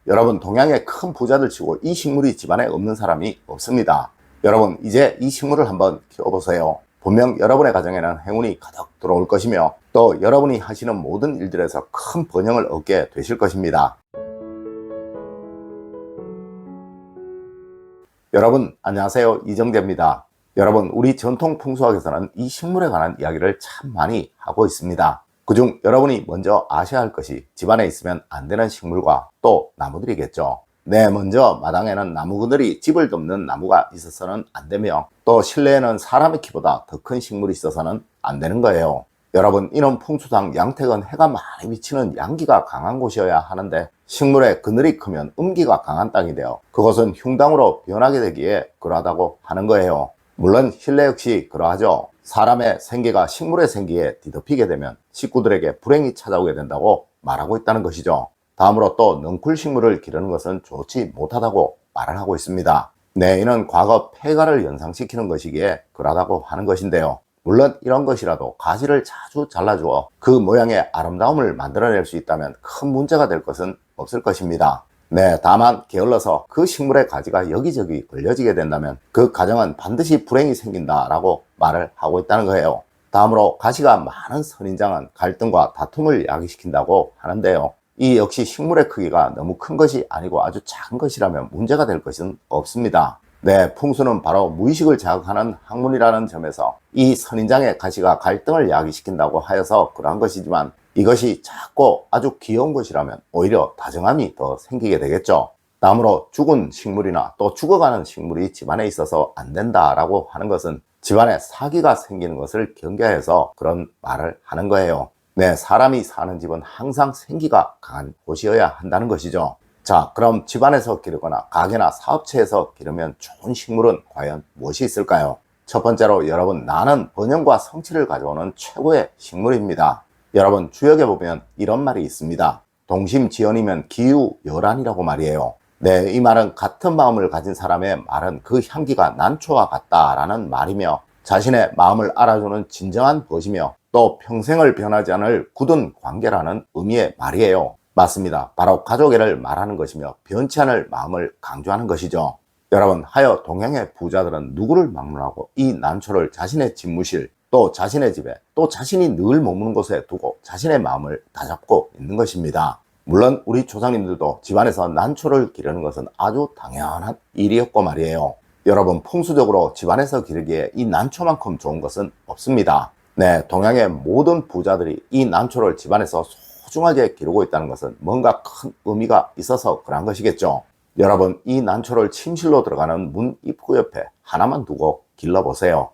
여러분, 동양의 큰 부자들 치고 이 식물이 집안에 없는 사람이 없습니다. 여러분, 이제 이 식물을 한번 키워보세요. 분명 여러분의 가정에는 행운이 가득 들어올 것이며 또 여러분이 하시는 모든 일들에서 큰 번영을 얻게 되실 것입니다. 여러분, 안녕하세요. 이정재입니다. 여러분, 우리 전통 풍수학에서는 이 식물에 관한 이야기를 참 많이 하고 있습니다. 그중 여러분이 먼저 아셔야 할 것이 집안에 있으면 안 되는 식물과 또 나무들이겠죠. 먼저 마당에는 나무 그늘이 집을 덮는 나무가 있어서는 안 되며 또 실내에는 사람의 키보다 더 큰 식물이 있어서는 안 되는 거예요. 여러분, 이런 풍수상 양택은 해가 많이 비치는 양기가 강한 곳이어야 하는데 식물의 그늘이 크면 음기가 강한 땅이 되어 그것은 흉당으로 변하게 되기에 그러하다고 하는 거예요. 물론 실내 역시 그러하죠. 사람의 생기가 식물의 생기에 뒤덮이게 되면 식구들에게 불행이 찾아오게 된다고 말하고 있다는 것이죠. 다음으로 또 넝쿨 식물을 기르는 것은 좋지 못하다고 말을 하고 있습니다. 이는 과거 폐가를 연상시키는 것이기에 그러하다고 하는 것인데요. 물론 이런 것이라도 가지를 자주 잘라주어 그 모양의 아름다움을 만들어낼 수 있다면 큰 문제가 될 것은 없을 것입니다. 다만 게을러서 그 식물의 가지가 여기저기 걸려지게 된다면 그 가정은 반드시 불행이 생긴다라고 말을 하고 있다는 거예요. 다음으로 가시가 많은 선인장은 갈등과 다툼을 야기시킨다고 하는데요. 이 역시 식물의 크기가 너무 큰 것이 아니고 아주 작은 것이라면 문제가 될 것은 없습니다. 풍수는 바로 무의식을 자극하는 학문이라는 점에서 이 선인장의 가시가 갈등을 야기시킨다고 하여서 그러한 것이지만 이것이 작고 아주 귀여운 것이라면 오히려 다정함이 더 생기게 되겠죠. 다음으로 죽은 식물이나 또 죽어가는 식물이 집안에 있어서 안 된다라고 하는 것은 집안에 사기가 생기는 것을 경계해서 그런 말을 하는 거예요. 사람이 사는 집은 항상 생기가 강한 곳이어야 한다는 것이죠. 자, 그럼 집안에서 기르거나 가게나 사업체에서 기르면 좋은 식물은 과연 무엇이 있을까요? 첫 번째로 여러분, 나는 번영과 성취를 가져오는 최고의 식물입니다. 여러분, 주역에 보면 이런 말이 있습니다. 동심지연이면 기유열한이라고 말이에요. 이 말은 같은 마음을 가진 사람의 말은 그 향기가 난초와 같다라는 말이며 자신의 마음을 알아주는 진정한 벗이며 또 평생을 변하지 않을 굳은 관계라는 의미의 말이에요. 맞습니다. 바로 가족애를 말하는 것이며 변치 않을 마음을 강조하는 것이죠. 여러분, 하여 동양의 부자들은 누구를 막론하고 이 난초를 자신의 집무실 또 자신의 집에 또 자신이 늘 머무는 곳에 두고 자신의 마음을 다잡고 있는 것입니다. 물론 우리 조상님들도 집안에서 난초를 기르는 것은 아주 당연한 일이었고 말이에요. 여러분, 풍수적으로 집안에서 기르기에 이 난초만큼 좋은 것은 없습니다. 동양의 모든 부자들이 이 난초를 집안에서 소중하게 기르고 있다는 것은 뭔가 큰 의미가 있어서 그런 것이겠죠. 여러분, 이 난초를 침실로 들어가는 문 입구 옆에 하나만 두고 길러보세요.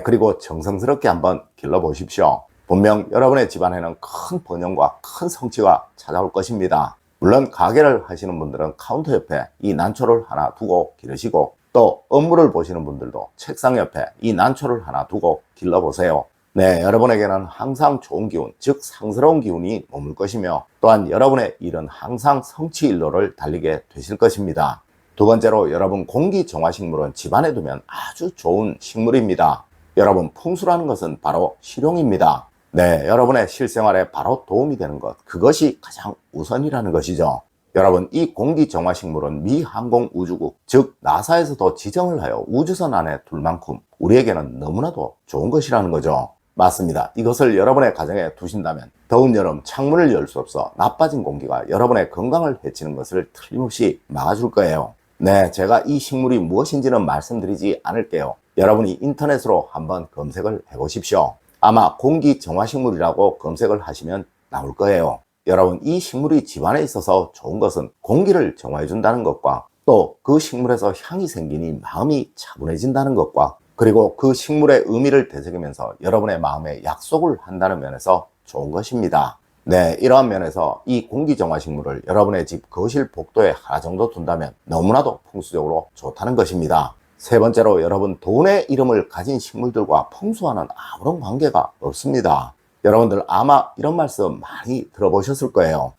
그리고 정성스럽게 한번 길러보십시오. 분명 여러분의 집안에는 큰 번영과 큰 성취가 찾아올 것입니다. 물론 가게를 하시는 분들은 카운터 옆에 이 난초를 하나 두고 기르시고 또 업무를 보시는 분들도 책상 옆에 이 난초를 하나 두고 길러보세요. 여러분에게는 항상 좋은 기운, 즉 상스러운 기운이 머물 것이며 또한 여러분의 일은 항상 성취 일로를 달리게 되실 것입니다. 두 번째로 여러분, 공기정화식물은 집안에 두면 아주 좋은 식물입니다. 여러분, 풍수라는 것은 바로 실용입니다. 여러분의 실생활에 바로 도움이 되는 것, 그것이 가장 우선이라는 것이죠. 여러분, 이 공기정화식물은 미 항공우주국, 즉 나사에서도 지정을 하여 우주선 안에 둘 만큼 우리에게는 너무나도 좋은 것이라는 거죠. 맞습니다. 이것을 여러분의 가정에 두신다면 더운 여름 창문을 열 수 없어 나빠진 공기가 여러분의 건강을 해치는 것을 틀림없이 막아줄 거예요. 제가 이 식물이 무엇인지는 말씀드리지 않을게요. 여러분이 인터넷으로 한번 검색을 해보십시오. 아마 공기정화식물이라고 검색을 하시면 나올 거예요. 여러분, 이 식물이 집안에 있어서 좋은 것은 공기를 정화해 준다는 것과 또 그 식물에서 향이 생기니 마음이 차분해진다는 것과 그리고 그 식물의 의미를 되새기면서 여러분의 마음에 약속을 한다는 면에서 좋은 것입니다. 이러한 면에서 이 공기정화식물을 여러분의 집 거실 복도에 하나 정도 둔다면 너무나도 풍수적으로 좋다는 것입니다. 세 번째로 여러분, 돈의 이름을 가진 식물들과 풍수와는 아무런 관계가 없습니다. 여러분들 아마 이런 말씀 많이 들어보셨을 거예요.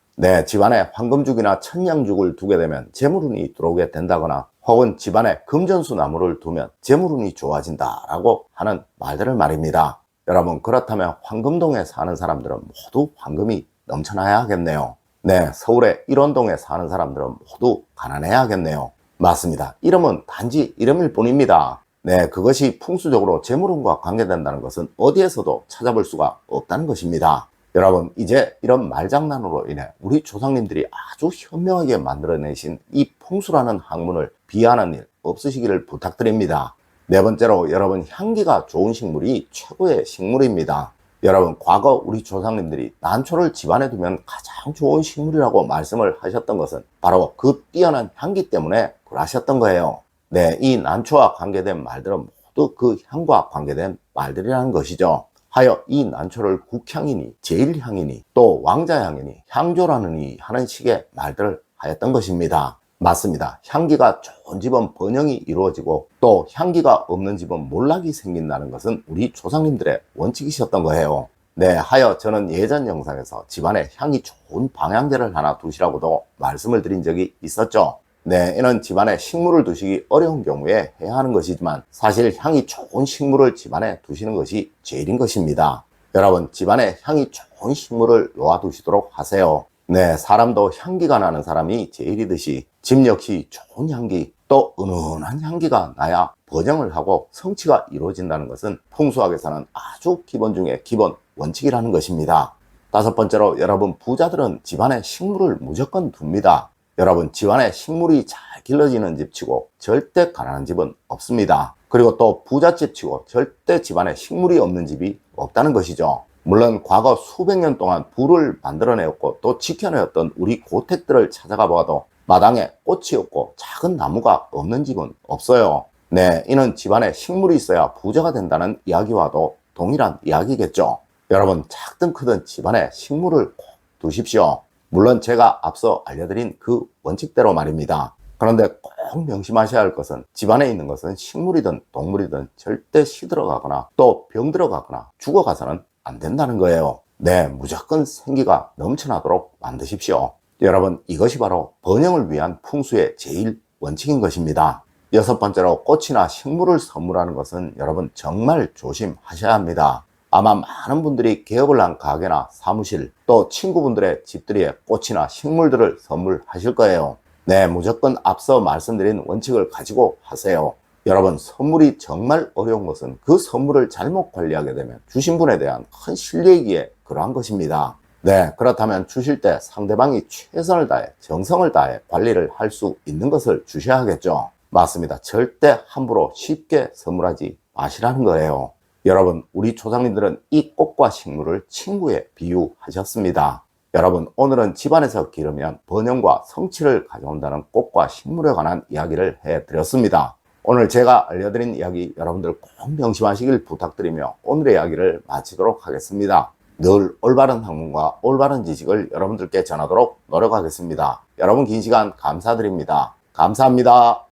집안에 황금죽이나 천냥죽을 두게 되면 재물운이 들어오게 된다거나 혹은 집안에 금전수 나무를 두면 재물운이 좋아진다라고 하는 말들을 말입니다. 여러분, 그렇다면 황금동에 사는 사람들은 모두 황금이 넘쳐나야 하겠네요. 네, 서울의 일원동에 사는 사람들은 모두 가난해야겠네요. 맞습니다. 이름은 단지 이름일 뿐입니다. 네, 그것이 풍수적으로 재물운과 관계된다는 것은 어디에서도 찾아볼 수가 없다는 것입니다. 여러분, 이제 이런 말장난으로 인해 우리 조상님들이 아주 현명하게 만들어내신 이 풍수라는 학문을 비하하는 일 없으시기를 부탁드립니다. 네 번째로, 여러분, 향기가 좋은 식물이 최고의 식물입니다. 여러분, 과거 우리 조상님들이 난초를 집안에 두면 가장 좋은 식물이라고 말씀을 하셨던 것은 바로 그 뛰어난 향기 때문에 그러셨던 거예요. 네, 이 난초와 관계된 말들은 모두 그 향과 관계된 말들이라는 것이죠. 하여 이 난초를 국향이니 제일향이니 또 왕자향이니 향조라느니 하는 식의 말들을 하였던 것입니다. 맞습니다. 향기가 좋은 집은 번영이 이루어지고 또 향기가 없는 집은 몰락이 생긴다는 것은 우리 조상님들의 원칙이셨던 거예요. 네, 하여 저는 예전 영상에서 집안에 향이 좋은 방향제를 하나 두시라고도 말씀을 드린 적이 있었죠. 네, 이는 집안에 식물을 두시기 어려운 경우에 해야 하는 것이지만 사실 향이 좋은 식물을 집안에 두시는 것이 제일인 것입니다. 여러분, 집안에 향이 좋은 식물을 놓아두시도록 하세요. 네, 사람도 향기가 나는 사람이 제일이듯이 집 역시 좋은 향기, 또 은은한 향기가 나야 번영을 하고 성취가 이루어진다는 것은 풍수학에서는 아주 기본 중에 기본 원칙이라는 것입니다. 다섯 번째로, 여러분, 부자들은 집안에 식물을 무조건 둡니다. 여러분, 집안에 식물이 잘 길러지는 집치고 절대 가난한 집은 없습니다. 그리고 또 부잣집치고 절대 집안에 식물이 없는 집이 없다는 것이죠. 물론 과거 수백 년 동안 부를 만들어내었고 또 지켜내었던 우리 고택들을 찾아가 봐도 마당에 꽃이 없고 작은 나무가 없는 집은 없어요. 네, 이는 집안에 식물이 있어야 부자가 된다는 이야기와도 동일한 이야기겠죠. 여러분, 작든 크든 집안에 식물을 꼭 두십시오. 물론 제가 앞서 알려드린 그 원칙대로 말입니다. 그런데 꼭 명심하셔야 할 것은 집안에 있는 것은 식물이든 동물이든 절대 시들어가거나 또 병들어가거나 죽어가서는 안 된다는 거예요. 네, 무조건 생기가 넘쳐나도록 만드십시오. 여러분, 이것이 바로 번영을 위한 풍수의 제일 원칙인 것입니다. 여섯 번째로, 꽃이나 식물을 선물하는 것은 여러분 정말 조심하셔야 합니다. 아마 많은 분들이 개업을 한 가게나 사무실 또 친구분들의 집들이에 꽃이나 식물들을 선물하실 거예요. 네, 무조건 앞서 말씀드린 원칙을 가지고 하세요. 여러분, 선물이 정말 어려운 것은 그 선물을 잘못 관리하게 되면 주신 분에 대한 큰 신뢰이기에 그러한 것입니다. 네, 그렇다면 주실 때 상대방이 최선을 다해 정성을 다해 관리를 할 수 있는 것을 주셔야 하겠죠. 맞습니다. 절대 함부로 쉽게 선물하지 마시라는 거예요. 여러분, 우리 조상님들은 이 꽃과 식물을 친구에 비유하셨습니다. 여러분, 오늘은 집안에서 기르면 번영과 성취를 가져온다는 꽃과 식물에 관한 이야기를 해드렸습니다. 오늘 제가 알려드린 이야기 여러분들 꼭 명심하시길 부탁드리며 오늘의 이야기를 마치도록 하겠습니다. 늘 올바른 학문과 올바른 지식을 여러분들께 전하도록 노력하겠습니다. 여러분, 긴 시간 감사드립니다. 감사합니다.